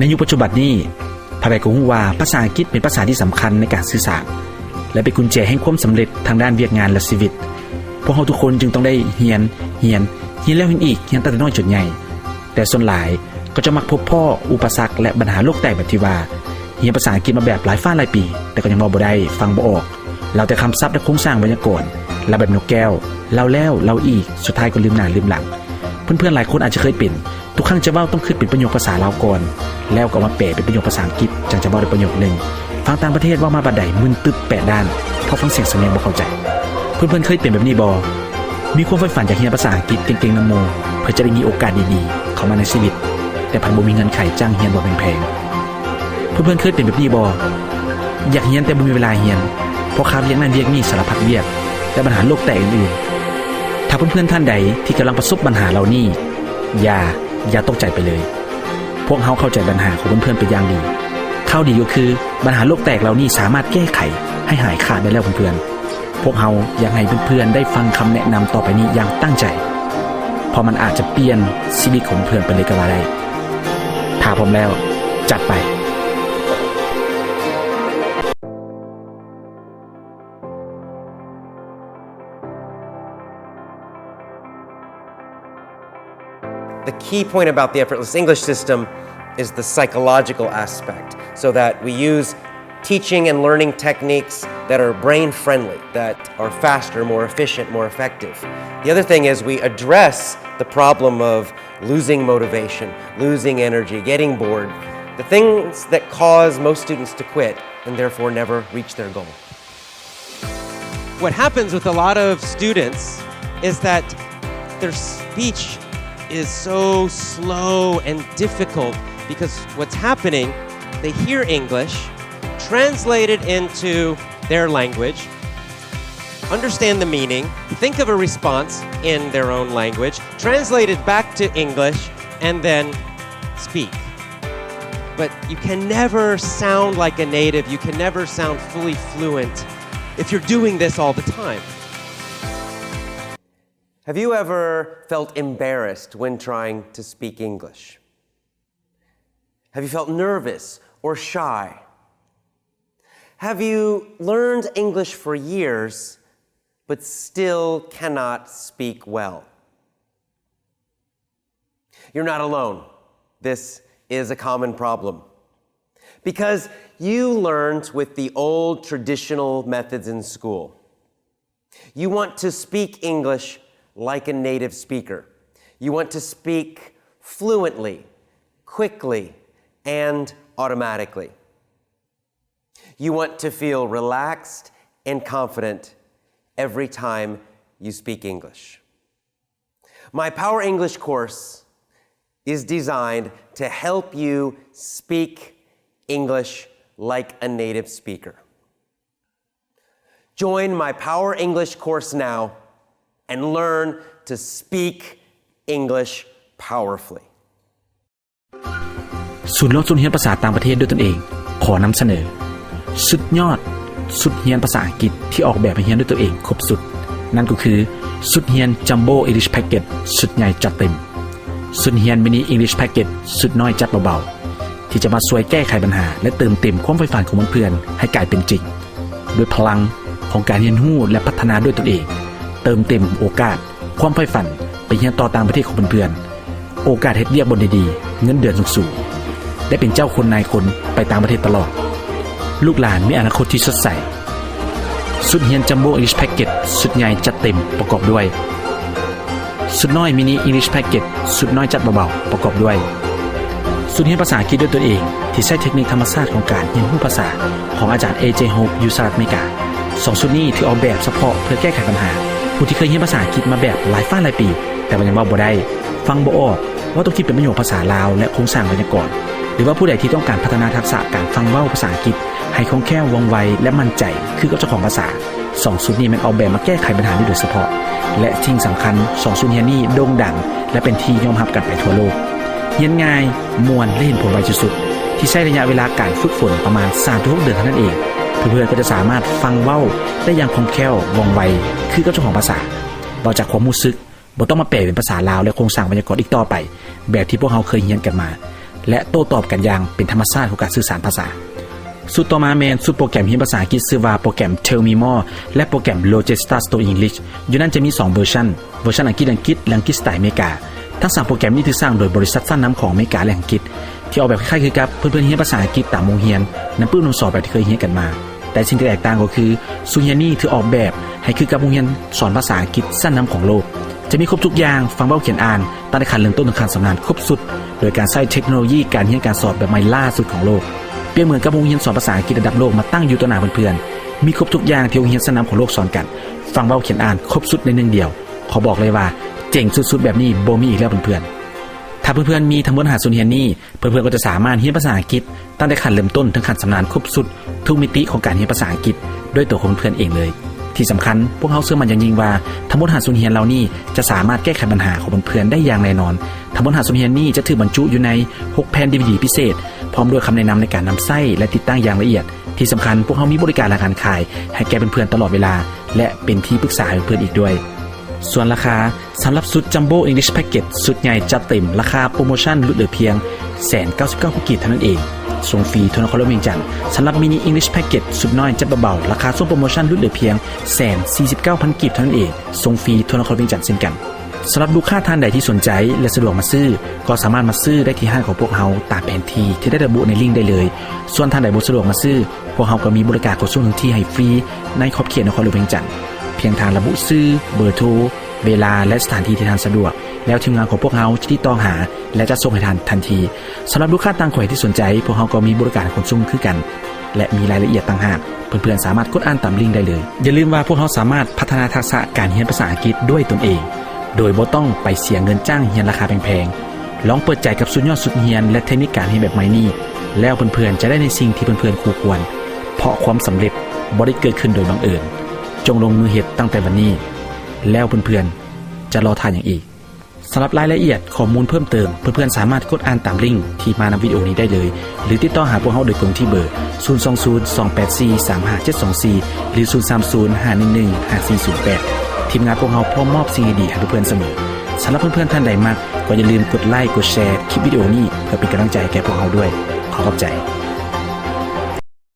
ในยุคปัจจุบันนี้พระใดก็รู้ว่าภาษาอังกฤษเป็นภาษาที่สำคัญในการสื่อสารและเป็นกุญแจแห่งความสำเร็จทางด้านเวียกงานและชีวิตพวกเราทุกคนจึงต้องได้เรียนแล้วเรียนอีกเรียนตั้งแต่น้อยจนใหญ่แต่ส่วนหลายก็จะมักพบพ่ออุปสรรคและปัญหาโลกแตกแบบที่ว่าเรียนภาษาอังกฤษมาแบบหลายหลายปีแต่ก็ยังเว้าบ่ได้ฟังบ่ออกเราแต่คำศัพท์และโครงสร้างไวยากรณ์และแบบนกแก้วเราแล้วเราอีกสุดท้ายก็ลืมหน้าลืมหลังเพื่อนๆหลายคนอาจจะเคยเป็นทุกครั้งจะเว้าต้องคิดเป็นประโยคภาษาลาวก่อนแล้วก็มาแปลเป็นประโยคภาษาอังกฤษจังจะเว้าได้ประโยคนึงฟังต่างประเทศเว้ามาบัดใดมึนตึ๊บแปะด้านเพราะฟังเสียงสำเนียงบ่เข้าใจเพื่อนๆเคยเป็นแบบนี้บ่มีความใฝ่ฝันอยากเรียนภาษาอังกฤษเก่งๆนำโมเพื่อจะได้มีโอกาสดีๆเข้ามาในชีวิตแต่พันบ่มีเงินไขจ้างเรียนบ่แพงๆเพื่อนๆเคยเป็นแบบนี้บ่อยากเรียนแต่บ่มีเวลาเรียนเพราะค่าเรียนนั้นเรียกนี่สารพัดเวียกและปัญหาโลกแตกอื่นๆถ้าเพื่อนๆท่านใดที่กำลังประสบปัญหาเหล่านี้อย่าตกใจไปเลยพวกเขาเข้าใจปัญหาของเพื่อนๆเป็นอย่างดีข้าวดีก็คือปัญหาโลกแตกเหล่านี้สามารถแก้ไขให้หายขาดได้แล้วเพื่อนๆพวกเขาอยากให้เพื่อนๆได้ฟังคำแนะนำต่อไปนี้อย่างตั้งใจเพราะมันอาจจะเปลี่ยนชีวิตของเพื่อนไปเลยก็ว่าได้ถ้าพร้อมแล้วจัดไปThe key point about the Effortless English system is the psychological aspect, so that we use teaching and learning techniques that are brain-friendly, that are faster, more efficient, more effective. The other thing is we address the problem of losing motivation, losing energy, getting bored, the things that cause most students to quit and therefore never reach their goal. What happens with a lot of students is that their speech is so slow and difficult because what's happening, they hear English, translate it into their language, understand the meaning, think of a response in their own language, translate it back to English, and then speak. But you can never sound like a native, you can never sound fully fluent if you're doing this all the time. Have you ever felt embarrassed when trying to speak English? Have you felt nervous or shy? Have you learned English for years but still cannot speak well? You're not alone. This is a common problem. Because you learned with the old traditional methods in school. You want to speak English like a native speaker. You want to speak fluently, quickly, and automatically. You want to feel relaxed and confident every time you speak English. My Power English course is designed to help you speak English like a native speaker. Join my Power English course now and learn to speak English powerfully. ศูนย์เรียนภาษาต่างประเทศด้วยตนเองขอนำเสนอสุดยอดสุดเรียนภาษาอังกฤษที่ออกแบบให้เรียนด้วยตัวเองครบสุดนั่นก็คือสุดเรียน Jumbo English Package สุดใหญ่จัดเต็มสุดเรียน Mini English Package สุดน้อยจัดเบาๆที่จะมาช่วยแก้ไขปัญหาและเติมเต็มความใฝ่ฝันของเพื่อนๆให้กลายเป็นจริงด้วยพลังของการเรียนรู้และพัฒนาด้วยตนเองเติมเต็มโอกาสความใฝ่ฝันไปเรียนต่อต่างประเทศของเพื่อนๆโอกาสเฮ็ดเวียกบนดีๆเงินเดือนสูงๆได้เป็นเจ้าคนนายคนไปต่างประเทศตลอดลูกหลานมีอนาคตที่สดใสสุดเรียน Jumbo English Package สุดใหญ่จัดเต็มประกอบด้วยสุดน้อย Mini English Package สุดน้อยจัดเบาๆประกอบด้วยสุดเรียนภาษาอังกฤษด้วยตัวเองที่ใช้เทคนิคธรรมชาติของการเรียนรู้ภาษาของอาจารย์ AJ Hope อยู่สหรัฐอเมริกา2 สุดนี้ที่ออกแบบเฉพาะเพื่อแก้ไขปัญหาผู้ที่เคยเรียนภาษาอังกฤษมาแบบหลายปีแต่ว่ายังเว้าบ่ได้ฟังบ่ออกว่าต้องคิดเป็นประโยคภาษาลาวและโครงสร้างไวยากรณ์หรือว่าผู้ใดที่ต้องการพัฒนาทักษะการฟังเว้าภาษาอังกฤษให้คล่องแคล่วว่องไวและมั่นใจคือกับเจ้าของภาษา2 สุดนี้มันออกแบบมาแก้ไขปัญหานี้โดยเฉพาะและสิ่งสำคัญ2 สุดนี้โด่งดังและเป็นที่ยอมรับกันไปทั่วโลกเรียนง่ายม่วนและเห็นผลไวสุดๆที่ใช้ระยะเวลาการฝึกฝนประมาณ 3-6 เดือนเท่านั้นเองเพื่อนๆก็จะสามารถฟังเว้าได้อย่างคล่องแคล่วว่องไวคือกับเจ้าของภาษาบ่จากความรู้สึกบ่ต้องมาแปลเป็นภาษาลาวและโครงสร้างไวยากรณ์อีกต่อไปแบบที่พวกเราเคยเรียนกันมา และโต้ตอบกันอย่างเป็นธรรมชาติของการสื่อสารภาษาสุดต่อมาแมนสุดโปรแกรมเรียนภาษาอังกฤษชื่อว่าโปรแกรม Tell Me More และโปรแกรม Logesta Store English อยู่นั้นจะมี2เวอร์ชันอังกฤษและอังกฤษสไตล์อเมริกาทั้ง3โปรแกรมนี้ถูกสร้างโดยบริษัทชั้นนำของอเมริกาและอังกฤษที่ออกแบบคล้ายๆคือกับเพื่อนๆเรียนภาษาอังกฤษตามโรงเรียนนำปื้มนำสอบแบบที่เคยเรียนกันมาแต่สิ่งที่แตกต่างก็คือซูเฮียนี่ถือออกแบบให้คือกับโรงเรียนสอนภาษาอังกฤษชั้นนำของโลกจะมีครบทุกอย่างฟังเว้าเขียนอ่านตั้งแต่ขั้นเริ่มต้นถึงขั้นชำนาญครบสุดโดยการใช้เทคโนโลยีการเรียนการสอนแบบใหม่ล่าสุดของโลกเปรียบเหมือนกับโรงเรียนสอนภาษาอังกฤษระดับโลกมาตั้งอยู่ต่อหน้าเพื่อนๆมีครบทุกอย่างที่โรงเรียนชั้นนำของโลกสอนกันฟังเว้าเขียนอ่านครบสุดในหนึ่งเดียวขอบอกเลยว่าเจ๋งสุดๆแบบนี้บ่มีอีกแล้วเพื่อนๆถ้าเพื่อนๆมีทั้งหมด5ศูนย์เรียนนี้เพื่อนๆก็จะสามารถเรียนภาษาอังกฤษตั้งแต่ขั้นเริ่มต้นถึงขั้นชำนาญครบสุดทุกมิติของการเรียนภาษาอังกฤษด้วยตัวของเพื่อนเองเลยที่สำคัญพวกเขาเชื่อมั่นอย่างยิ่งว่าทั้งหมด5ศูนย์เรียนเหล่านี้จะสามารถแก้ไขปัญหาของเพื่อนๆได้อย่างแน่นอนทั้งหมด5ศูนย์เรียนนี้จะถูกบรรจุอยู่ใน6แผ่น DVD พิเศษพร้อมด้วยคำแนะนำในการนำใช้และติดตั้งอย่างละเอียดที่สำคัญพวกเขามีบริการและการขายให้แก่เพื่อนๆตลอดเวลาและเป็นที่ปรึกษาให้เพื่อนๆอีกด้วยส่วนราคาสำหรับชุด Jumbo English Package ชุดใหญ่จัดเต็มราคาโปรโมชั่นลดเหลือเพียง 199 กีบเท่านั้นเองส่งฟรีทั่วนครหลวงเวียงจันทร์สำหรับมินิ English Package สุดน้อยจัดเบาๆราคาส่งโปรโมชั่นลดเหลือเพียง 149,000 กีบเท่านั้นเองส่งฟรีทั่วนครหลวงเวียงจันทร์เช่นกันสำหรับลูกค้าท่านใดที่สนใจและสะดวกมาซื้อก็สามารถมาซื้อได้ที่ห้างของพวกเราตามแผนที่ได้ระบุในลิงก์ได้เลยส่วนท่านใดบ่สะดวกมาซื้อพวกเราก็มีบริการขนส่งถึงที่ให้ฟรีในขอบเขตนครหลวงเวียงจันทร์เพียงทางระบุชื่อเบอร์โทรเวลาและสถานที่ที่ท่านสะดวกแล้วทีมงานของพวกเราจะติดต่อหาและจะส่งให้ท่านทันทีสำหรับลูกค้าต่างแขวงที่สนใจพวกเราก็มีบริการขนส่งคือกันและมีรายละเอียดต่างหากเพื่อนๆสามารถกดอ่านตามลิงก์ได้เลยอย่าลืมว่าพวกเราสามารถพัฒนาทักษะการเรียนภาษาอังกฤษด้วยตนเองโดยบ่ต้องไปเสียเงินจ้างเรียนราคาแพงๆลองเปิดใจกับสุดยอดสุดเรียนและเทคนิคการเรียนแบบใหม่นี้แล้วเพื่อนๆจะได้ในสิ่งที่เพื่อนๆคู่ควรเพราะความสำเร็จบ่ได้เกิดขึ้นโดยบังเอิญจงลงมือเฮ็ดตั้งแต่วันนี้แล้วเพื่อนๆจะรอท่าอย่างอีกสำหรับรายละเอียดข้อมูลเพิ่มเติมเพื่อนๆสามารถกดอ่านตามลิงก์ที่มาในวิดีโอนี้ได้เลยหรือติดต่อหาพวกเราโดยตรงที่เบอร์ 020-284-35-724 หรือ 030-511-5408 ทีมงานพวกเราพร้อมมอบสิ่งดีๆให้เพื่อนๆเสมอสำหรับเพื่อนๆท่านใดมักก็อย่าลืมกดไลค์กดแชร์คลิปวิดีโอนี้เพื่อเป็นกำลังใจแก่พวกเราด้วยขอบใจ